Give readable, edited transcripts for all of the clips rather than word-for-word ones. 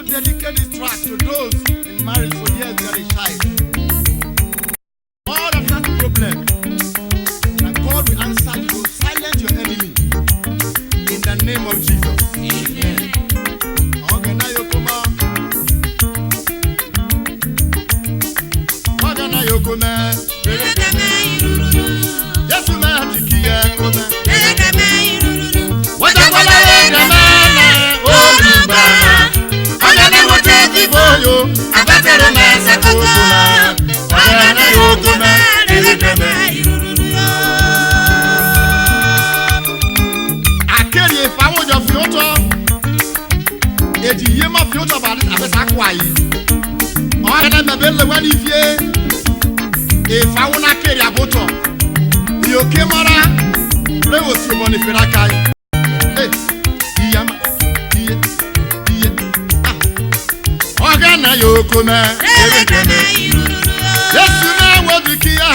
Dedicate this track to those in marriage for years that is shy. All of that problem, that God will answer you, silence your enemy in the name of Jesus. Amen. Okay, now you come on. Okay, now you come on. Yes, you may have to keep your come on. What the yo, abatero mesa kokuna, agana yokuna, dedekeme. Akeri fawo jo fioto, eji yema fioto ba abesa kwa yi. Ogana mebele wani fie, fawo na keri aboto. Yo kemara, le osi mo ni firaka yi. Iyama, Ogana yokome, Yesu na wodikia.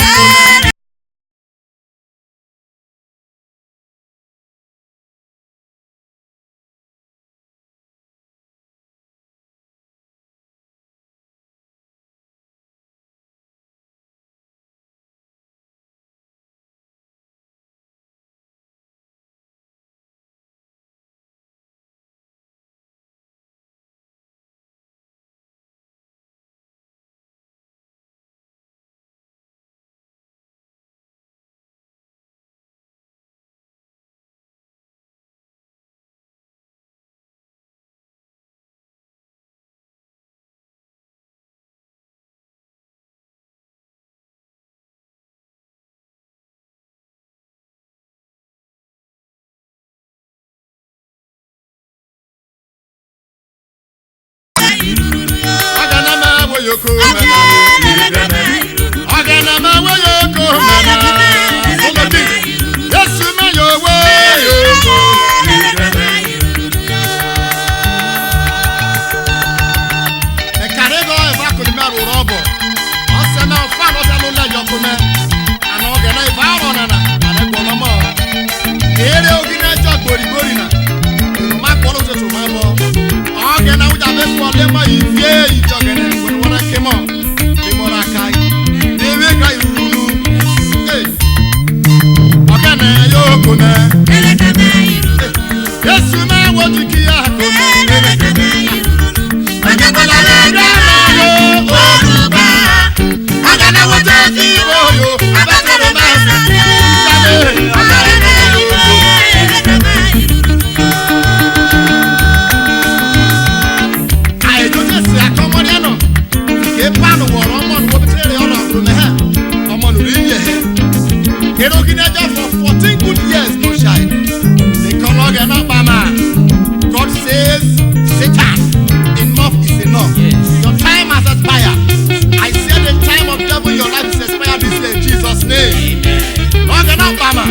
Yoko Ogana ma wo yoko Yesu ma yo wo yoko e karego e ba ko ni ma ro robo o se na fa no ta lo la yoko me ana ogana e ba ro nana ale ko lo mo ere ogina jo gbori na ma ko lo so ma bo ogana u ja be ko le ma ifie ijogene come on, Demora Kai, Deve Kai Rulu, Ogana Yokuna, yes, you know what you can do. Ogana what you for 14 good years, no shy. They come again up, Mama. God says, Satan, enough is enough. Yes. Your time has expired. I said the time of devil in your life is expired this year in Jesus' name. Again up, Mama.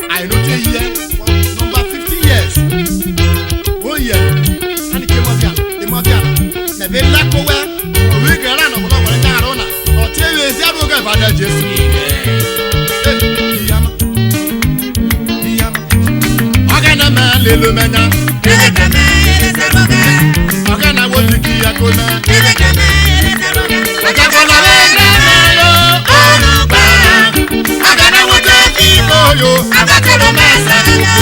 I know you here for number 50 years. Oh, yeah. And it came up here. They must be a very lack of work. We can run over the Garona. Or tell you, is that we're going to Jesus? Lelo mena, Ogana wodiki yakona, Ogana wodiki moyo, Abatero mesa.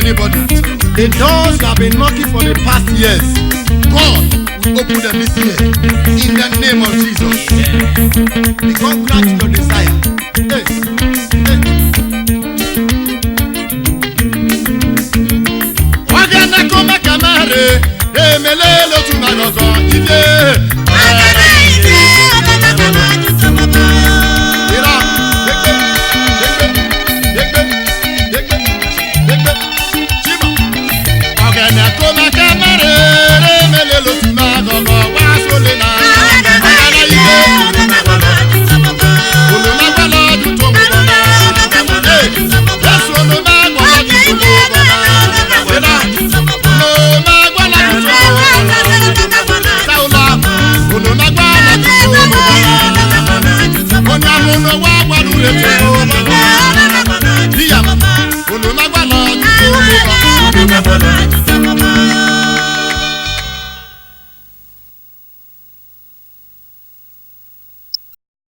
anybody. The doors you have been knocking for the past years, God will open them this year. In the name of Jesus. May God grant your desire. Hey. Wagana koma kamare, emelelo tumagogo, ide.